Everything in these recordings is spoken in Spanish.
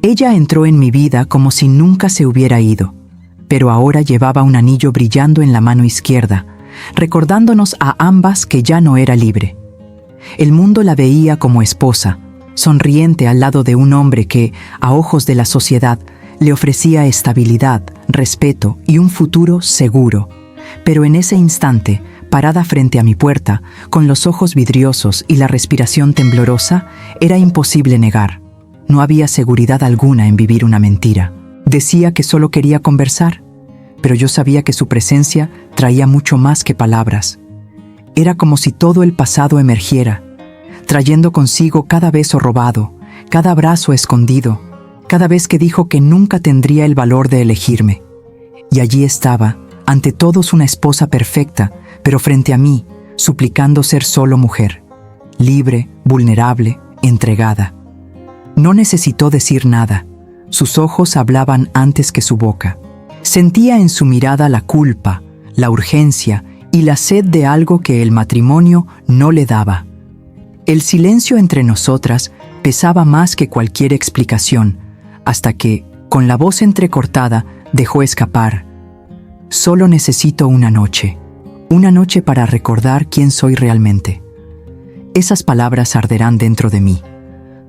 Ella entró en mi vida como si nunca se hubiera ido, pero ahora llevaba un anillo brillando en la mano izquierda, recordándonos a ambas que ya no era libre. El mundo la veía como esposa, sonriente al lado de un hombre que, a ojos de la sociedad, le ofrecía estabilidad, respeto y un futuro seguro. Pero en ese instante, parada frente a mi puerta, con los ojos vidriosos y la respiración temblorosa, era imposible negar. No había seguridad alguna en vivir una mentira. Decía que solo quería conversar, pero yo sabía que su presencia traía mucho más que palabras. Era como si todo el pasado emergiera, trayendo consigo cada beso robado, cada abrazo escondido, cada vez que dijo que nunca tendría el valor de elegirme. Y allí estaba, ante todos una esposa perfecta, pero frente a mí, suplicando ser solo mujer, libre, vulnerable, entregada. No necesitó decir nada. Sus ojos hablaban antes que su boca. Sentía en su mirada la culpa, la urgencia y la sed de algo que el matrimonio no le daba. El silencio entre nosotras pesaba más que cualquier explicación, hasta que, con la voz entrecortada, dejó escapar: «Solo necesito una noche para recordar quién soy realmente». Esas palabras arderán dentro de mí.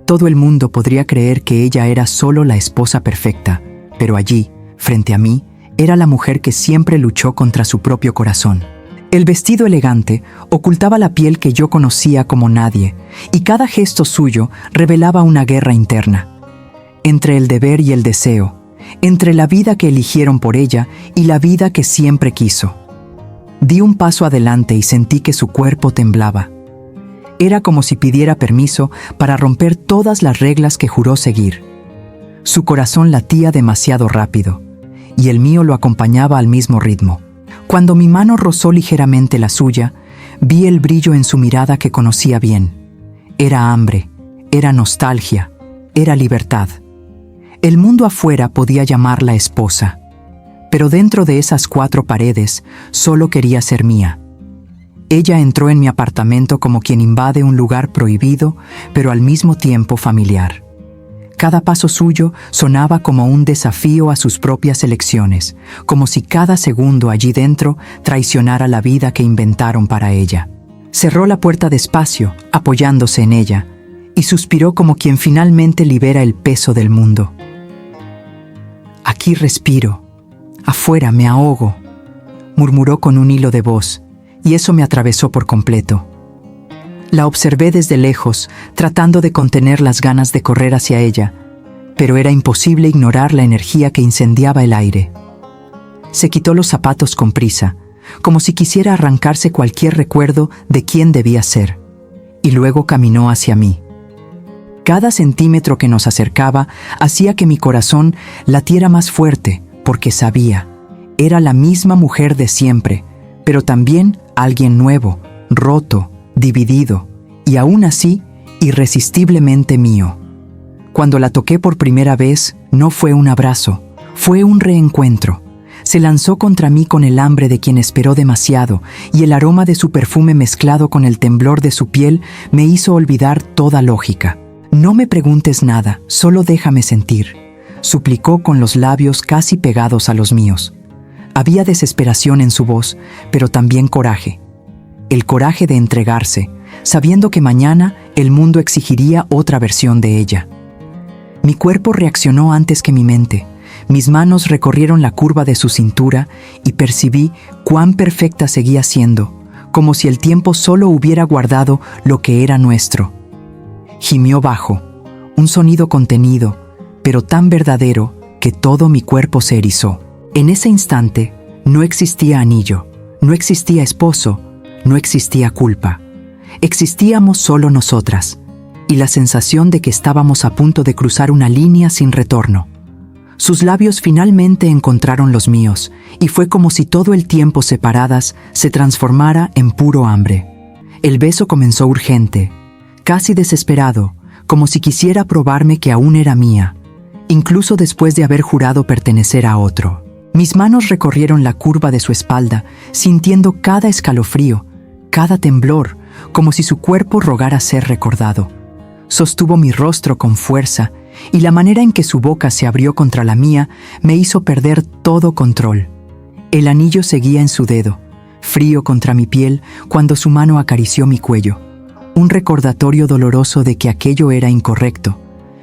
Todo el mundo podría creer que ella era solo la esposa perfecta, pero allí, frente a mí, era la mujer que siempre luchó contra su propio corazón. El vestido elegante ocultaba la piel que yo conocía como nadie, y cada gesto suyo revelaba una guerra interna. Entre el deber y el deseo, entre la vida que eligieron por ella y la vida que siempre quiso. Di un paso adelante y sentí que su cuerpo temblaba. Era como si pidiera permiso para romper todas las reglas que juró seguir. Su corazón latía demasiado rápido, y el mío lo acompañaba al mismo ritmo. Cuando mi mano rozó ligeramente la suya, vi el brillo en su mirada que conocía bien. Era hambre, era nostalgia, era libertad. El mundo afuera podía llamarla esposa, pero dentro de esas 4 paredes solo quería ser mía. Ella entró en mi apartamento como quien invade un lugar prohibido, pero al mismo tiempo familiar. Cada paso suyo sonaba como un desafío a sus propias elecciones, como si cada segundo allí dentro traicionara la vida que inventaron para ella. Cerró la puerta despacio, apoyándose en ella, y suspiró como quien finalmente libera el peso del mundo. «Aquí respiro, afuera me ahogo», murmuró con un hilo de voz, y eso me atravesó por completo. La observé desde lejos, tratando de contener las ganas de correr hacia ella, pero era imposible ignorar la energía que incendiaba el aire. Se quitó los zapatos con prisa, como si quisiera arrancarse cualquier recuerdo de quién debía ser, y luego caminó hacia mí. Cada centímetro que nos acercaba hacía que mi corazón latiera más fuerte, porque sabía, era la misma mujer de siempre, pero también alguien nuevo, roto, dividido, y aún así, irresistiblemente mío. Cuando la toqué por primera vez, no fue un abrazo, fue un reencuentro. Se lanzó contra mí con el hambre de quien esperó demasiado, y el aroma de su perfume mezclado con el temblor de su piel me hizo olvidar toda lógica. «No me preguntes nada, solo déjame sentir», suplicó con los labios casi pegados a los míos. Había desesperación en su voz, pero también coraje. El coraje de entregarse, sabiendo que mañana el mundo exigiría otra versión de ella. Mi cuerpo reaccionó antes que mi mente. Mis manos recorrieron la curva de su cintura y percibí cuán perfecta seguía siendo, como si el tiempo solo hubiera guardado lo que era nuestro. Gimió bajo, un sonido contenido, pero tan verdadero que todo mi cuerpo se erizó. En ese instante, no existía anillo, no existía esposo, no existía culpa. Existíamos solo nosotras, y la sensación de que estábamos a punto de cruzar una línea sin retorno. Sus labios finalmente encontraron los míos, y fue como si todo el tiempo separadas se transformara en puro hambre. El beso comenzó urgente, casi desesperado, como si quisiera probarme que aún era mía, incluso después de haber jurado pertenecer a otro. Mis manos recorrieron la curva de su espalda, sintiendo cada escalofrío, cada temblor, como si su cuerpo rogara ser recordado. Sostuvo mi rostro con fuerza, y la manera en que su boca se abrió contra la mía me hizo perder todo control. El anillo seguía en su dedo, frío contra mi piel, cuando su mano acarició mi cuello. Un recordatorio doloroso de que aquello era incorrecto,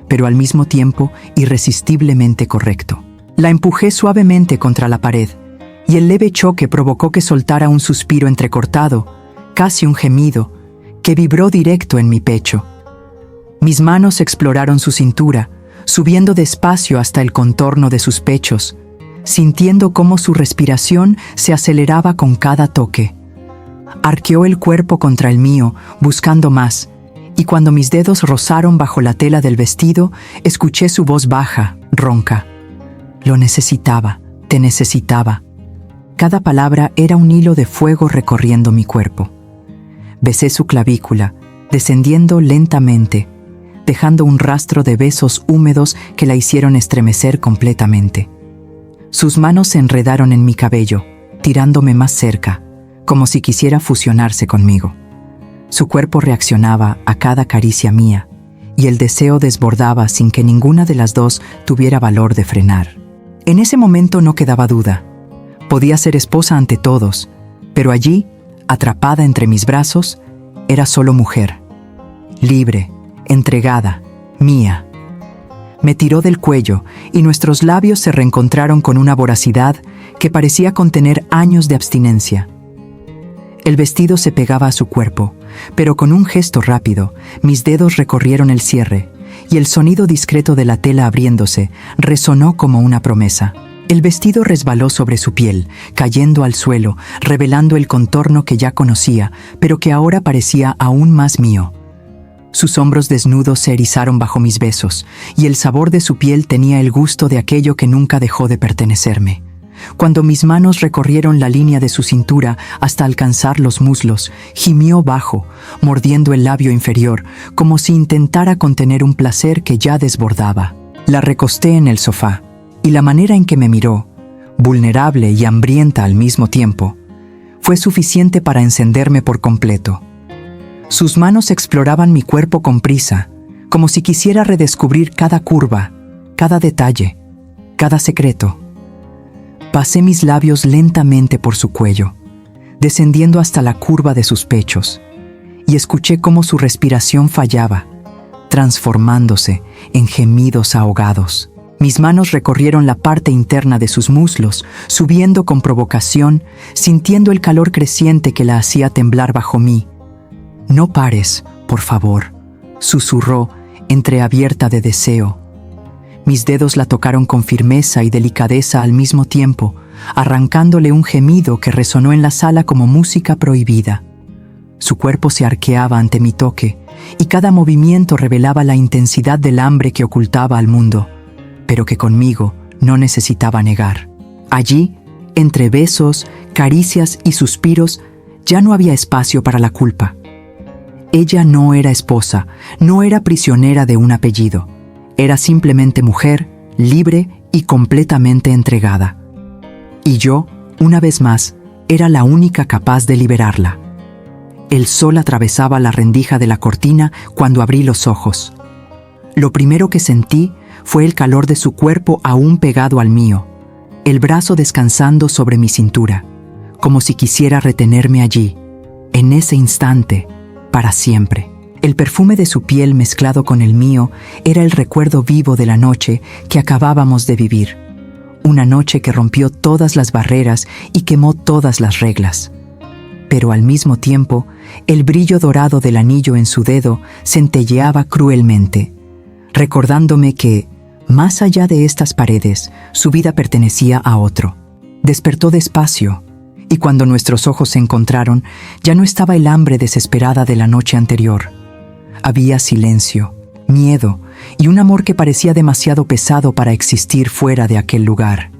pero al mismo tiempo irresistiblemente correcto. La empujé suavemente contra la pared, y el leve choque provocó que soltara un suspiro entrecortado, casi un gemido, que vibró directo en mi pecho. Mis manos exploraron su cintura, subiendo despacio hasta el contorno de sus pechos, sintiendo cómo su respiración se aceleraba con cada toque. Arqueó el cuerpo contra el mío, buscando más, y cuando mis dedos rozaron bajo la tela del vestido, escuché su voz baja, ronca. Lo necesitaba, te necesitaba. Cada palabra era un hilo de fuego recorriendo mi cuerpo. Besé su clavícula, descendiendo lentamente, dejando un rastro de besos húmedos que la hicieron estremecer completamente. Sus manos se enredaron en mi cabello, tirándome más cerca, como si quisiera fusionarse conmigo. Su cuerpo reaccionaba a cada caricia mía, y el deseo desbordaba sin que ninguna de las dos tuviera valor de frenar. En ese momento no quedaba duda. Podía ser esposa ante todos, pero allí, atrapada entre mis brazos, era solo mujer. Libre, entregada, mía. Me tiró del cuello y nuestros labios se reencontraron con una voracidad que parecía contener años de abstinencia. El vestido se pegaba a su cuerpo, pero con un gesto rápido, mis dedos recorrieron el cierre, y el sonido discreto de la tela abriéndose resonó como una promesa. El vestido resbaló sobre su piel, cayendo al suelo, revelando el contorno que ya conocía, pero que ahora parecía aún más mío. Sus hombros desnudos se erizaron bajo mis besos, y el sabor de su piel tenía el gusto de aquello que nunca dejó de pertenecerme. Cuando mis manos recorrieron la línea de su cintura hasta alcanzar los muslos, gimió bajo, mordiendo el labio inferior, como si intentara contener un placer que ya desbordaba. La recosté en el sofá, y la manera en que me miró, vulnerable y hambrienta al mismo tiempo, fue suficiente para encenderme por completo. Sus manos exploraban mi cuerpo con prisa, como si quisiera redescubrir cada curva, cada detalle, cada secreto. Pasé mis labios lentamente por su cuello, descendiendo hasta la curva de sus pechos, y escuché cómo su respiración fallaba, transformándose en gemidos ahogados. Mis manos recorrieron la parte interna de sus muslos, subiendo con provocación, sintiendo el calor creciente que la hacía temblar bajo mí. «No pares, por favor», susurró, entreabierta de deseo. Mis dedos la tocaron con firmeza y delicadeza al mismo tiempo, arrancándole un gemido que resonó en la sala como música prohibida. Su cuerpo se arqueaba ante mi toque, y cada movimiento revelaba la intensidad del hambre que ocultaba al mundo, pero que conmigo no necesitaba negar. Allí, entre besos, caricias y suspiros, ya no había espacio para la culpa. Ella no era esposa, no era prisionera de un apellido. Era simplemente mujer, libre y completamente entregada. Y yo, una vez más, era la única capaz de liberarla. El sol atravesaba la rendija de la cortina cuando abrí los ojos. Lo primero que sentí fue el calor de su cuerpo aún pegado al mío, el brazo descansando sobre mi cintura, como si quisiera retenerme allí, en ese instante, para siempre. El perfume de su piel mezclado con el mío era el recuerdo vivo de la noche que acabábamos de vivir. Una noche que rompió todas las barreras y quemó todas las reglas. Pero al mismo tiempo, el brillo dorado del anillo en su dedo centelleaba cruelmente, recordándome que, más allá de estas paredes, su vida pertenecía a otro. Despertó despacio, y cuando nuestros ojos se encontraron, ya no estaba el hambre desesperada de la noche anterior. Había silencio, miedo y un amor que parecía demasiado pesado para existir fuera de aquel lugar.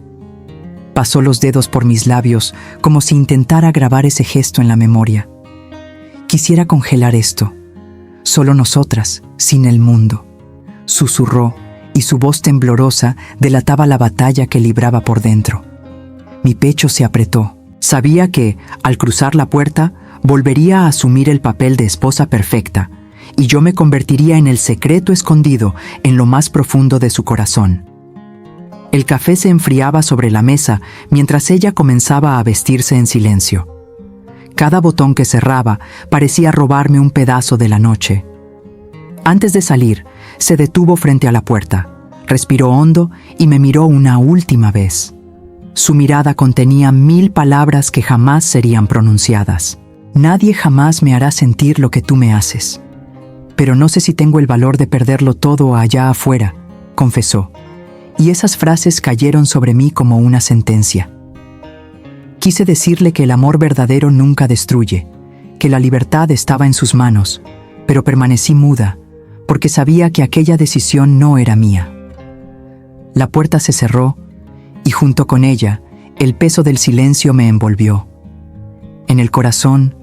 Pasó los dedos por mis labios como si intentara grabar ese gesto en la memoria. Quisiera congelar esto, solo nosotras, sin el mundo, susurró, y su voz temblorosa delataba la batalla que libraba por dentro. Mi pecho se apretó. Sabía que, al cruzar la puerta, volvería a asumir el papel de esposa perfecta, y yo me convertiría en el secreto escondido en lo más profundo de su corazón. El café se enfriaba sobre la mesa mientras ella comenzaba a vestirse en silencio. Cada botón que cerraba parecía robarme un pedazo de la noche. Antes de salir, se detuvo frente a la puerta, respiró hondo y me miró una última vez. Su mirada contenía 1000 palabras que jamás serían pronunciadas. Nadie jamás me hará sentir lo que tú me haces. Pero no sé si tengo el valor de perderlo todo allá afuera, confesó. Y esas frases cayeron sobre mí como una sentencia. Quise decirle que el amor verdadero nunca destruye, que la libertad estaba en sus manos, pero permanecí muda, porque sabía que aquella decisión no era mía. La puerta se cerró, y junto con ella, el peso del silencio me envolvió. En el corazón,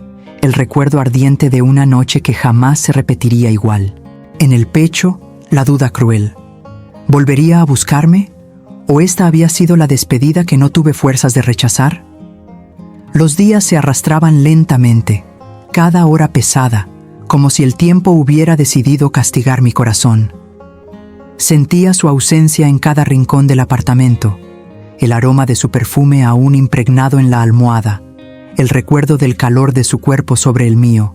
el recuerdo ardiente de una noche que jamás se repetiría igual. En el pecho, la duda cruel. ¿Volvería a buscarme? ¿O esta había sido la despedida que no tuve fuerzas de rechazar? Los días se arrastraban lentamente, cada hora pesada, como si el tiempo hubiera decidido castigar mi corazón. Sentía su ausencia en cada rincón del apartamento, el aroma de su perfume aún impregnado en la almohada, el recuerdo del calor de su cuerpo sobre el mío,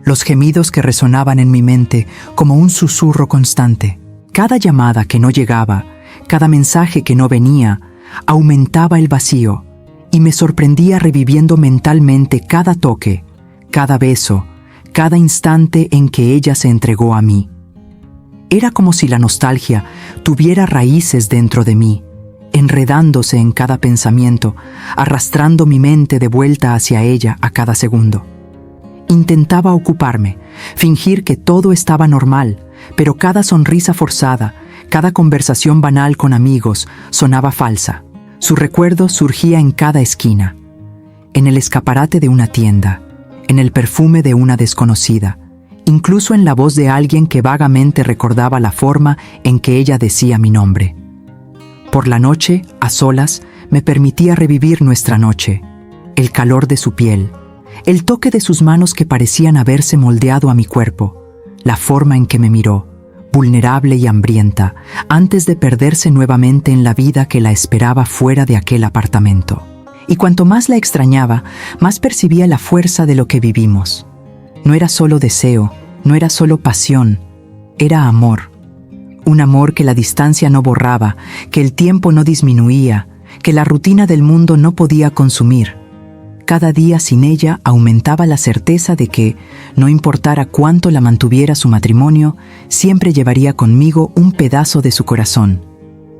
los gemidos que resonaban en mi mente como un susurro constante. Cada llamada que no llegaba, cada mensaje que no venía, aumentaba el vacío y me sorprendía reviviendo mentalmente cada toque, cada beso, cada instante en que ella se entregó a mí. Era como si la nostalgia tuviera raíces dentro de mí, enredándose en cada pensamiento, arrastrando mi mente de vuelta hacia ella a cada segundo. Intentaba ocuparme, fingir que todo estaba normal, pero cada sonrisa forzada, cada conversación banal con amigos sonaba falsa. Su recuerdo surgía en cada esquina, en el escaparate de una tienda, en el perfume de una desconocida, incluso en la voz de alguien que vagamente recordaba la forma en que ella decía mi nombre. Por la noche, a solas, me permitía revivir nuestra noche, el calor de su piel, el toque de sus manos que parecían haberse moldeado a mi cuerpo, la forma en que me miró, vulnerable y hambrienta, antes de perderse nuevamente en la vida que la esperaba fuera de aquel apartamento. Y cuanto más la extrañaba, más percibía la fuerza de lo que vivimos. No era solo deseo, no era solo pasión, era amor. Un amor que la distancia no borraba, que el tiempo no disminuía, que la rutina del mundo no podía consumir. Cada día sin ella aumentaba la certeza de que, no importara cuánto la mantuviera su matrimonio, siempre llevaría conmigo un pedazo de su corazón.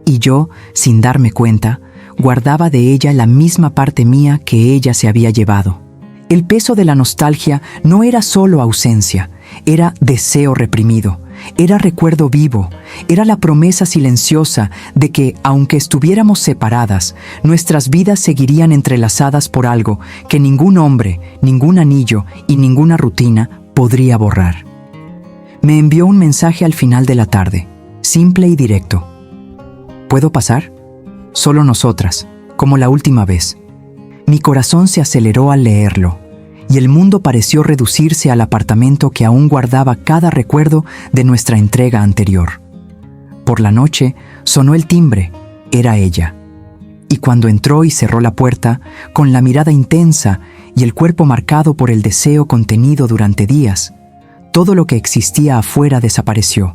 Y yo, sin darme cuenta, guardaba de ella la misma parte mía que ella se había llevado. El peso de la nostalgia no era solo ausencia, era deseo reprimido, era recuerdo vivo, era la promesa silenciosa de que, aunque estuviéramos separadas, nuestras vidas seguirían entrelazadas por algo que ningún hombre, ningún anillo y ninguna rutina podría borrar. Me envió un mensaje al final de la tarde, simple y directo. ¿Puedo pasar? Solo nosotras, como la última vez. Mi corazón se aceleró al leerlo, y el mundo pareció reducirse al apartamento que aún guardaba cada recuerdo de nuestra entrega anterior. Por la noche sonó el timbre, era ella. Y cuando entró y cerró la puerta, con la mirada intensa y el cuerpo marcado por el deseo contenido durante días, todo lo que existía afuera desapareció.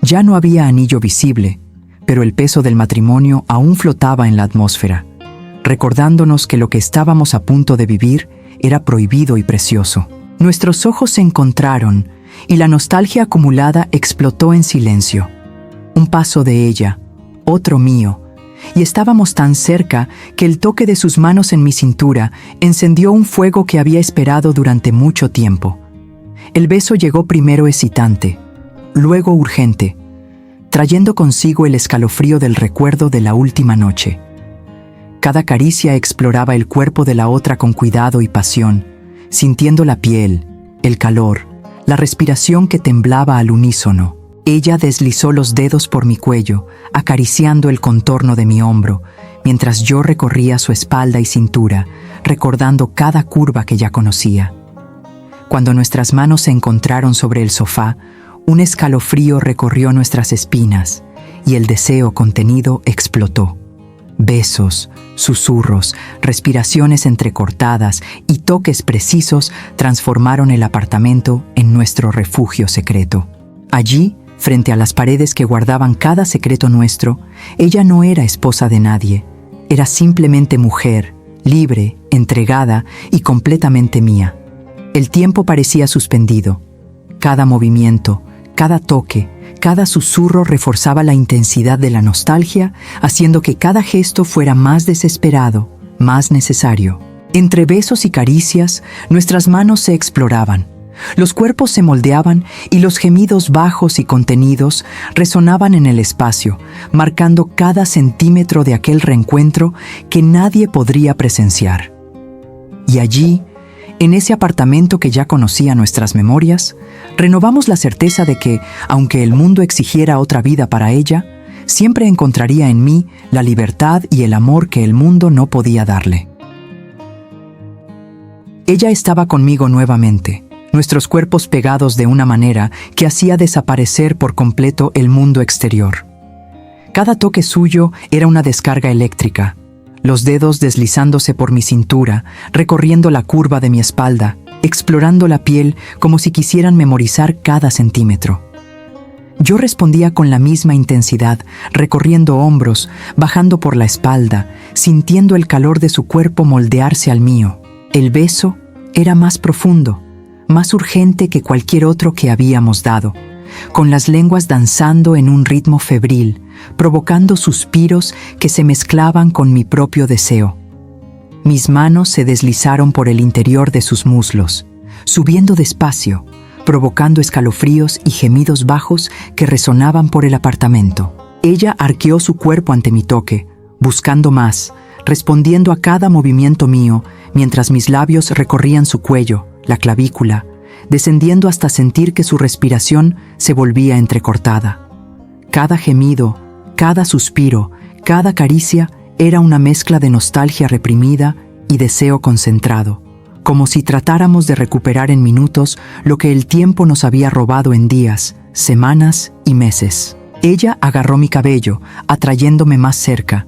Ya no había anillo visible, pero el peso del matrimonio aún flotaba en la atmósfera, recordándonos que lo que estábamos a punto de vivir era prohibido y precioso. Nuestros ojos se encontraron y la nostalgia acumulada explotó en silencio. Un paso de ella, otro mío, y estábamos tan cerca que el toque de sus manos en mi cintura encendió un fuego que había esperado durante mucho tiempo. El beso llegó primero excitante, luego urgente, trayendo consigo el escalofrío del recuerdo de la última noche. Cada caricia exploraba el cuerpo de la otra con cuidado y pasión, sintiendo la piel, el calor, la respiración que temblaba al unísono. Ella deslizó los dedos por mi cuello, acariciando el contorno de mi hombro, mientras yo recorría su espalda y cintura, recordando cada curva que ya conocía. Cuando nuestras manos se encontraron sobre el sofá, un escalofrío recorrió nuestras espinas y el deseo contenido explotó. Besos, susurros, respiraciones entrecortadas y toques precisos transformaron el apartamento en nuestro refugio secreto. Allí, frente a las paredes que guardaban cada secreto nuestro, ella no era esposa de nadie, era simplemente mujer, libre, entregada y completamente mía. El tiempo parecía suspendido. Cada movimiento, cada toque, cada susurro reforzaba la intensidad de la nostalgia, haciendo que cada gesto fuera más desesperado, más necesario. Entre besos y caricias, nuestras manos se exploraban. Los cuerpos se moldeaban y los gemidos bajos y contenidos resonaban en el espacio, marcando cada centímetro de aquel reencuentro que nadie podría presenciar. Y allí, en ese apartamento que ya conocía nuestras memorias, renovamos la certeza de que, aunque el mundo exigiera otra vida para ella, siempre encontraría en mí la libertad y el amor que el mundo no podía darle. Ella estaba conmigo nuevamente, nuestros cuerpos pegados de una manera que hacía desaparecer por completo el mundo exterior. Cada toque suyo era una descarga eléctrica, los dedos deslizándose por mi cintura, recorriendo la curva de mi espalda, explorando la piel como si quisieran memorizar cada centímetro. Yo respondía con la misma intensidad, recorriendo hombros, bajando por la espalda, sintiendo el calor de su cuerpo moldearse al mío. El beso era más profundo, más urgente que cualquier otro que habíamos dado, con las lenguas danzando en un ritmo febril, provocando suspiros que se mezclaban con mi propio deseo. Mis manos se deslizaron por el interior de sus muslos, subiendo despacio, provocando escalofríos y gemidos bajos que resonaban por el apartamento. Ella arqueó su cuerpo ante mi toque, buscando más, respondiendo a cada movimiento mío, mientras mis labios recorrían su cuello, la clavícula, descendiendo hasta sentir que su respiración se volvía entrecortada. Cada gemido, cada suspiro, cada caricia era una mezcla de nostalgia reprimida y deseo concentrado, como si tratáramos de recuperar en minutos lo que el tiempo nos había robado en días, semanas y meses. Ella agarró mi cabello, atrayéndome más cerca,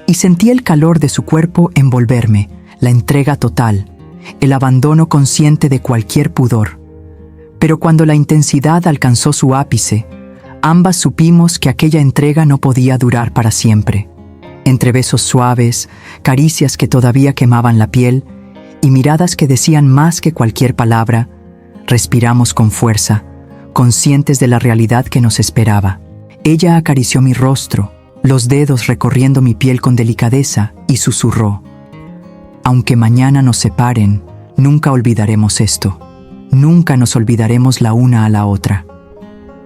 y sentí el calor de su cuerpo envolverme, la entrega total, el abandono consciente de cualquier pudor. Pero cuando la intensidad alcanzó su ápice, ambas supimos que aquella entrega no podía durar para siempre. Entre besos suaves, caricias que todavía quemaban la piel y miradas que decían más que cualquier palabra, respiramos con fuerza, conscientes de la realidad que nos esperaba. Ella acarició mi rostro, los dedos recorriendo mi piel con delicadeza, y susurró: «Aunque mañana nos separen, nunca olvidaremos esto. Nunca nos olvidaremos la una a la otra».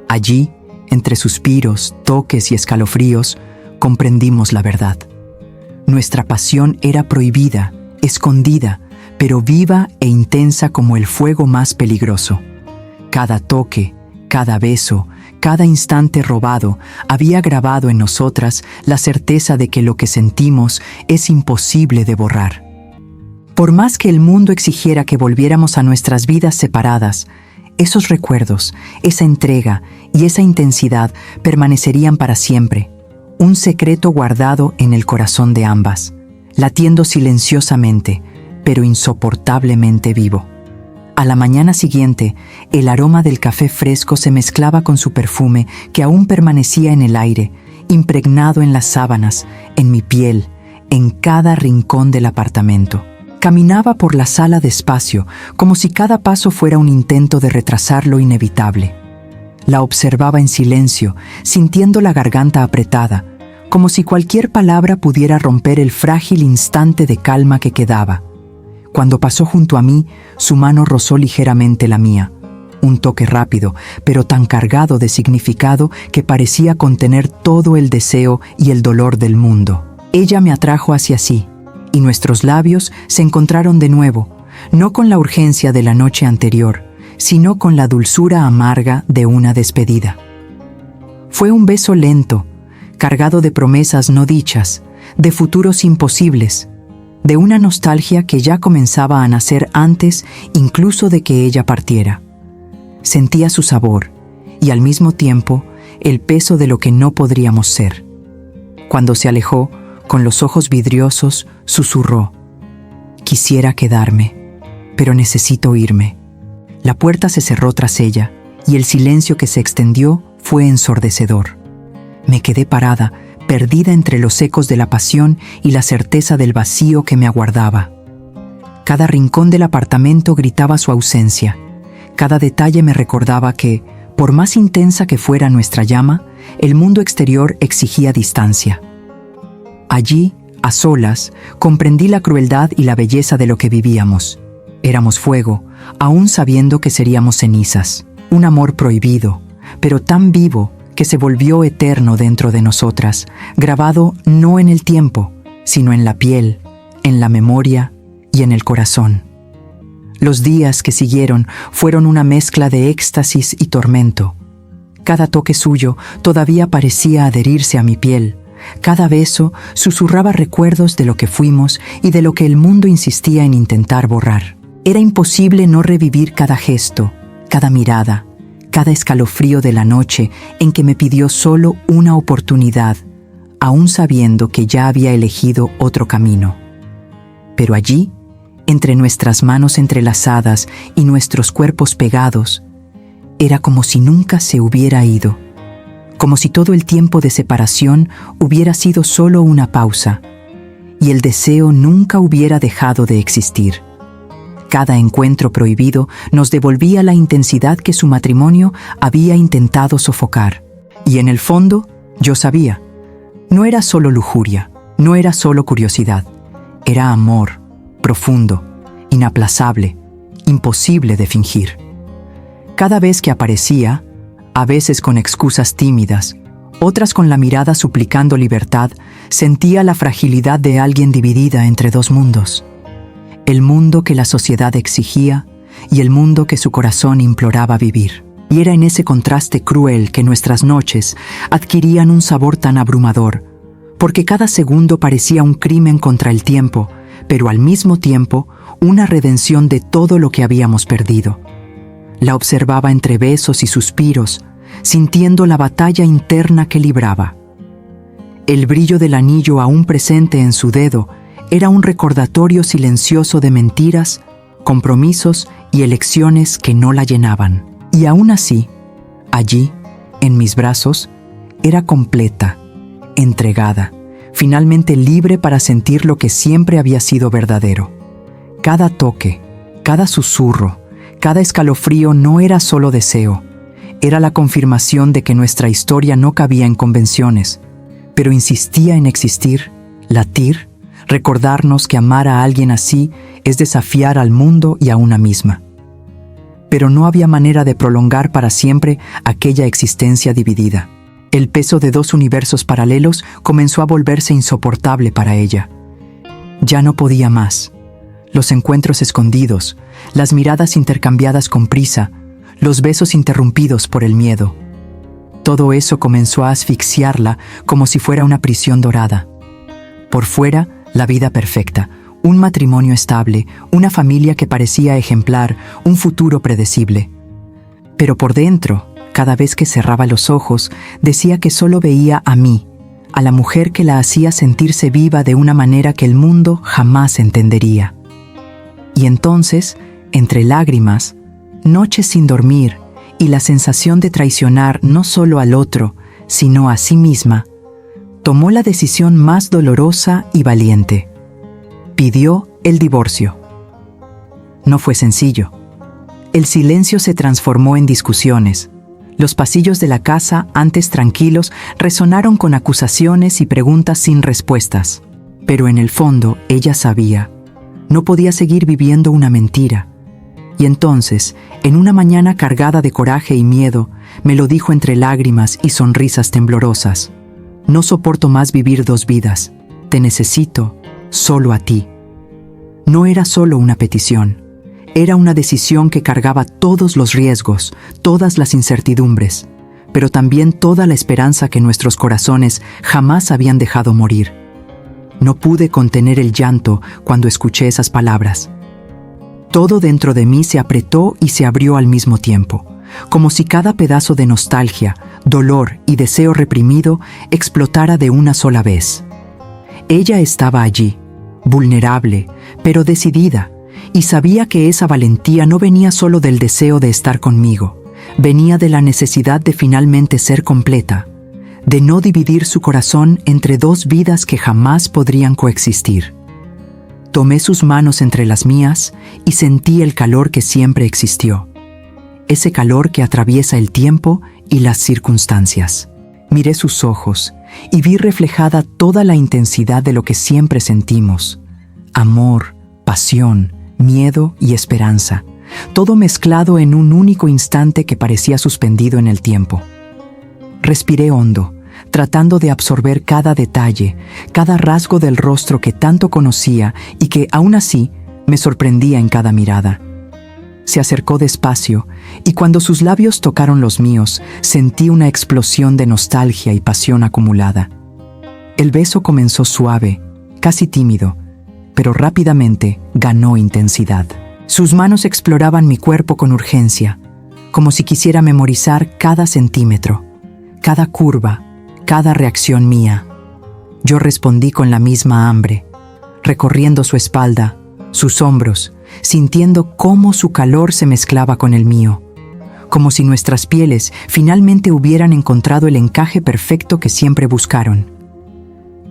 Allí, entre suspiros, toques y escalofríos, comprendimos la verdad. Nuestra pasión era prohibida, escondida, pero viva e intensa como el fuego más peligroso. Cada toque, cada beso, cada instante robado había grabado en nosotras la certeza de que lo que sentimos es imposible de borrar. Por más que el mundo exigiera que volviéramos a nuestras vidas separadas, esos recuerdos, esa entrega y esa intensidad permanecerían para siempre, un secreto guardado en el corazón de ambas, latiendo silenciosamente, pero insoportablemente vivo. A la mañana siguiente, el aroma del café fresco se mezclaba con su perfume que aún permanecía en el aire, impregnado en las sábanas, en mi piel, en cada rincón del apartamento. Caminaba por la sala despacio, como si cada paso fuera un intento de retrasar lo inevitable. La observaba en silencio, sintiendo la garganta apretada, como si cualquier palabra pudiera romper el frágil instante de calma que quedaba. Cuando pasó junto a mí, su mano rozó ligeramente la mía. Un toque rápido, pero tan cargado de significado que parecía contener todo el deseo y el dolor del mundo. Ella me atrajo hacia sí, y nuestros labios se encontraron de nuevo, no con la urgencia de la noche anterior, sino con la dulzura amarga de una despedida. Fue un beso lento, cargado de promesas no dichas, de futuros imposibles, de una nostalgia que ya comenzaba a nacer antes incluso de que ella partiera. Sentía su sabor y al mismo tiempo el peso de lo que no podríamos ser. Cuando se alejó, con los ojos vidriosos, susurró: «Quisiera quedarme, pero necesito irme». La puerta se cerró tras ella y el silencio que se extendió fue ensordecedor. Me quedé parada, perdida entre los ecos de la pasión y la certeza del vacío que me aguardaba. Cada rincón del apartamento gritaba su ausencia. Cada detalle me recordaba que, por más intensa que fuera nuestra llama, el mundo exterior exigía distancia. Allí, a solas, comprendí la crueldad y la belleza de lo que vivíamos. Éramos fuego, aún sabiendo que seríamos cenizas. Un amor prohibido, pero tan vivo que se volvió eterno dentro de nosotras, grabado no en el tiempo, sino en la piel, en la memoria y en el corazón. Los días que siguieron fueron una mezcla de éxtasis y tormento. Cada toque suyo todavía parecía adherirse a mi piel. Cada beso susurraba recuerdos de lo que fuimos y de lo que el mundo insistía en intentar borrar. Era imposible no revivir cada gesto, cada mirada, cada escalofrío de la noche en que me pidió solo una oportunidad, aún sabiendo que ya había elegido otro camino. Pero allí, entre nuestras manos entrelazadas y nuestros cuerpos pegados, era como si nunca se hubiera ido, como si todo el tiempo de separación hubiera sido solo una pausa, y el deseo nunca hubiera dejado de existir. Cada encuentro prohibido nos devolvía la intensidad que su matrimonio había intentado sofocar. Y en el fondo, yo sabía, no era solo lujuria, no era solo curiosidad, era amor, profundo, inaplazable, imposible de fingir. Cada vez que aparecía, a veces con excusas tímidas, otras con la mirada suplicando libertad, sentía la fragilidad de alguien dividida entre dos mundos. El mundo que la sociedad exigía y el mundo que su corazón imploraba vivir. Y era en ese contraste cruel que nuestras noches adquirían un sabor tan abrumador, porque cada segundo parecía un crimen contra el tiempo, pero al mismo tiempo una redención de todo lo que habíamos perdido. La observaba entre besos y suspiros, sintiendo la batalla interna que libraba. El brillo del anillo aún presente en su dedo era un recordatorio silencioso de mentiras, compromisos y elecciones que no la llenaban. Y aún así, allí, en mis brazos, era completa, entregada, finalmente libre para sentir lo que siempre había sido verdadero. Cada toque, cada susurro, cada escalofrío no era solo deseo, era la confirmación de que nuestra historia no cabía en convenciones, pero insistía en existir, latir, recordarnos que amar a alguien así es desafiar al mundo y a una misma. Pero no había manera de prolongar para siempre aquella existencia dividida. El peso de dos universos paralelos comenzó a volverse insoportable para ella. Ya no podía más. Los encuentros escondidos, las miradas intercambiadas con prisa, los besos interrumpidos por el miedo. Todo eso comenzó a asfixiarla como si fuera una prisión dorada. Por fuera, la vida perfecta, un matrimonio estable, una familia que parecía ejemplar, un futuro predecible. Pero por dentro, cada vez que cerraba los ojos, decía que solo veía a mí, a la mujer que la hacía sentirse viva de una manera que el mundo jamás entendería. Y entonces, entre lágrimas, noches sin dormir y la sensación de traicionar no solo al otro, sino a sí misma, tomó la decisión más dolorosa y valiente. Pidió el divorcio. No fue sencillo. El silencio se transformó en discusiones. Los pasillos de la casa, antes tranquilos, resonaron con acusaciones y preguntas sin respuestas. Pero en el fondo, ella sabía. No podía seguir viviendo una mentira. Y entonces, en una mañana cargada de coraje y miedo, me lo dijo entre lágrimas y sonrisas temblorosas. No soporto más vivir dos vidas. Te necesito solo a ti. No era solo una petición. Era una decisión que cargaba todos los riesgos, todas las incertidumbres, pero también toda la esperanza que nuestros corazones jamás habían dejado morir. No pude contener el llanto cuando escuché esas palabras. Todo dentro de mí se apretó y se abrió al mismo tiempo, como si cada pedazo de nostalgia, dolor y deseo reprimido explotara de una sola vez. Ella estaba allí, vulnerable, pero decidida, y sabía que esa valentía no venía solo del deseo de estar conmigo, venía de la necesidad de finalmente ser completa, de no dividir su corazón entre dos vidas que jamás podrían coexistir. Tomé sus manos entre las mías y sentí el calor que siempre existió, ese calor que atraviesa el tiempo y las circunstancias. Miré sus ojos y vi reflejada toda la intensidad de lo que siempre sentimos: amor, pasión, miedo y esperanza, todo mezclado en un único instante que parecía suspendido en el tiempo. Respiré hondo, tratando de absorber cada detalle, cada rasgo del rostro que tanto conocía y que, aún así, me sorprendía en cada mirada. Se acercó despacio, y cuando sus labios tocaron los míos, sentí una explosión de nostalgia y pasión acumulada. El beso comenzó suave, casi tímido, pero rápidamente ganó intensidad. Sus manos exploraban mi cuerpo con urgencia, como si quisiera memorizar cada centímetro, cada curva, cada reacción mía. Yo respondí con la misma hambre, recorriendo su espalda, sus hombros, sintiendo cómo su calor se mezclaba con el mío, como si nuestras pieles finalmente hubieran encontrado el encaje perfecto que siempre buscaron.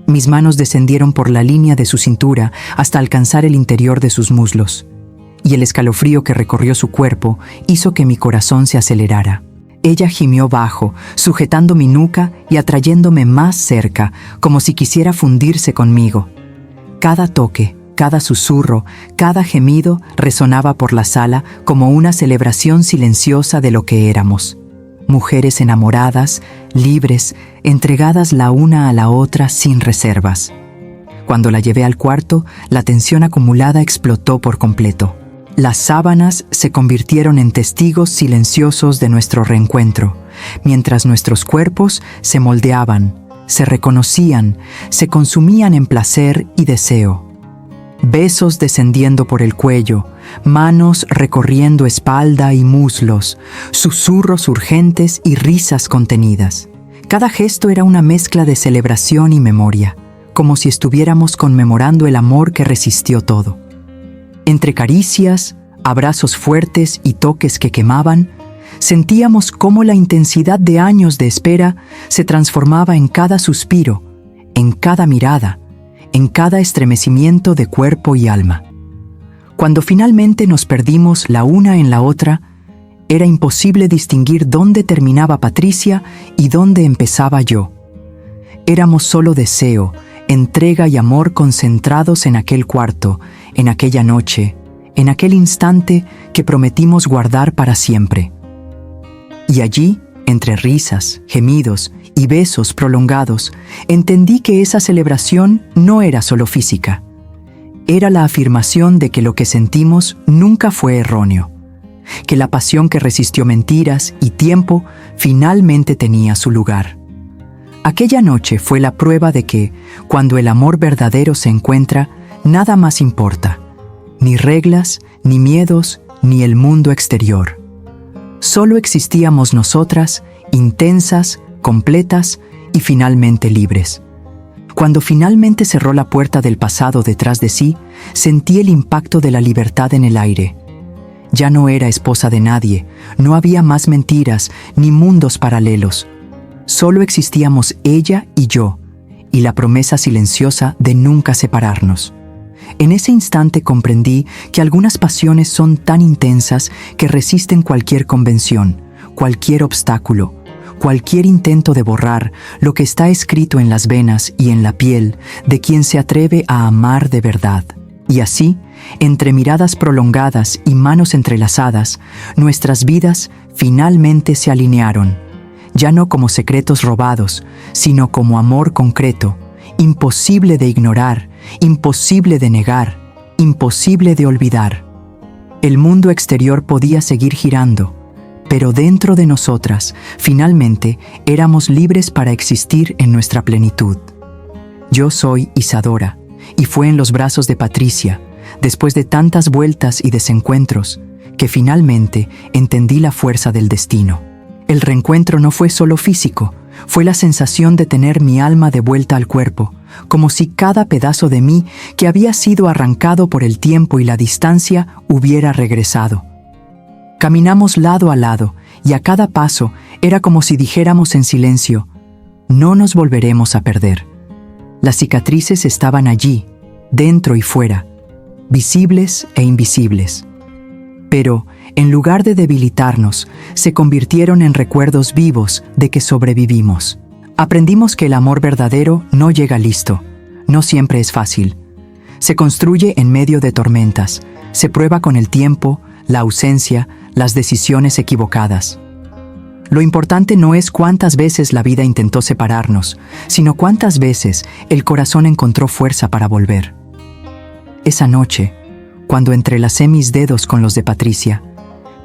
Mis manos descendieron por la línea de su cintura hasta alcanzar el interior de sus muslos, y el escalofrío que recorrió su cuerpo hizo que mi corazón se acelerara. Ella gimió bajo, sujetando mi nuca y atrayéndome más cerca, como si quisiera fundirse conmigo. Cada toque, cada susurro, cada gemido resonaba por la sala como una celebración silenciosa de lo que éramos. Mujeres enamoradas, libres, entregadas la una a la otra sin reservas. Cuando la llevé al cuarto, la tensión acumulada explotó por completo. Las sábanas se convirtieron en testigos silenciosos de nuestro reencuentro, mientras nuestros cuerpos se moldeaban, se reconocían, se consumían en placer y deseo. Besos descendiendo por el cuello, manos recorriendo espalda y muslos, susurros urgentes y risas contenidas. Cada gesto era una mezcla de celebración y memoria, como si estuviéramos conmemorando el amor que resistió todo. Entre caricias, abrazos fuertes y toques que quemaban, sentíamos cómo la intensidad de años de espera se transformaba en cada suspiro, en cada mirada, en cada estremecimiento de cuerpo y alma. Cuando finalmente nos perdimos la una en la otra, era imposible distinguir dónde terminaba Patricia y dónde empezaba yo. Éramos solo deseo, entrega y amor concentrados en aquel cuarto, en aquella noche, en aquel instante que prometimos guardar para siempre. Y allí, entre risas, gemidos y besos prolongados, entendí que esa celebración no era solo física. Era la afirmación de que lo que sentimos nunca fue erróneo, que la pasión que resistió mentiras y tiempo finalmente tenía su lugar. Aquella noche fue la prueba de que, cuando el amor verdadero se encuentra, nada más importa, ni reglas, ni miedos, ni el mundo exterior. Solo existíamos nosotras, intensas, completas y finalmente libres. Cuando finalmente cerró la puerta del pasado detrás de sí, sentí el impacto de la libertad en el aire. Ya no era esposa de nadie, no había más mentiras ni mundos paralelos. Solo existíamos ella y yo, y la promesa silenciosa de nunca separarnos. En ese instante comprendí que algunas pasiones son tan intensas que resisten cualquier convención, cualquier obstáculo, cualquier intento de borrar lo que está escrito en las venas y en la piel de quien se atreve a amar de verdad. Y así, entre miradas prolongadas y manos entrelazadas, nuestras vidas finalmente se alinearon, ya no como secretos robados, sino como amor concreto, imposible de ignorar, imposible de negar, imposible de olvidar. El mundo exterior podía seguir girando, pero dentro de nosotras, finalmente, éramos libres para existir en nuestra plenitud. Yo soy Isadora, y fue en los brazos de Patricia, después de tantas vueltas y desencuentros, que finalmente entendí la fuerza del destino. El reencuentro no fue solo físico, fue la sensación de tener mi alma de vuelta al cuerpo, como si cada pedazo de mí que había sido arrancado por el tiempo y la distancia hubiera regresado. Caminamos lado a lado, y a cada paso era como si dijéramos en silencio: no nos volveremos a perder. Las cicatrices estaban allí, dentro y fuera, visibles e invisibles. Pero, en lugar de debilitarnos, se convirtieron en recuerdos vivos de que sobrevivimos. Aprendimos que el amor verdadero no llega listo, no siempre es fácil. Se construye en medio de tormentas, se prueba con el tiempo, la ausencia, las decisiones equivocadas. Lo importante no es cuántas veces la vida intentó separarnos, sino cuántas veces el corazón encontró fuerza para volver. Esa noche, cuando entrelacé mis dedos con los de Patricia,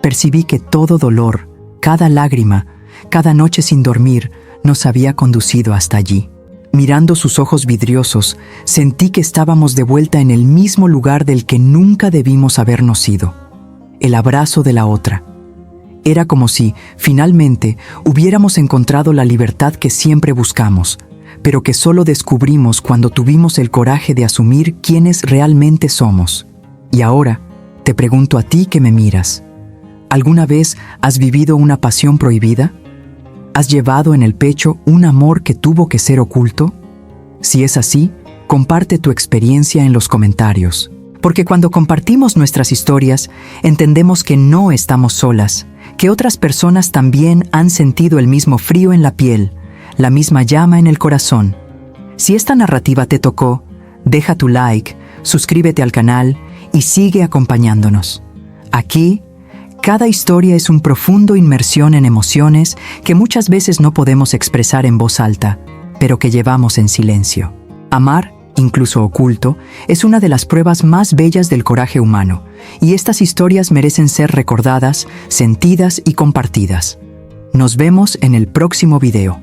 percibí que todo dolor, cada lágrima, cada noche sin dormir, nos había conducido hasta allí. Mirando sus ojos vidriosos, sentí que estábamos de vuelta en el mismo lugar del que nunca debimos habernos ido: el abrazo de la otra. Era como si, finalmente, hubiéramos encontrado la libertad que siempre buscamos, pero que solo descubrimos cuando tuvimos el coraje de asumir quiénes realmente somos. Y ahora, te pregunto a ti que me miras: ¿alguna vez has vivido una pasión prohibida? ¿Has llevado en el pecho un amor que tuvo que ser oculto? Si es así, comparte tu experiencia en los comentarios. Porque cuando compartimos nuestras historias, entendemos que no estamos solas, que otras personas también han sentido el mismo frío en la piel, la misma llama en el corazón. Si esta narrativa te tocó, deja tu like, suscríbete al canal y sigue acompañándonos. Aquí, cada historia es una profunda inmersión en emociones que muchas veces no podemos expresar en voz alta, pero que llevamos en silencio. Amar, incluso oculto, es una de las pruebas más bellas del coraje humano, y estas historias merecen ser recordadas, sentidas y compartidas. Nos vemos en el próximo video.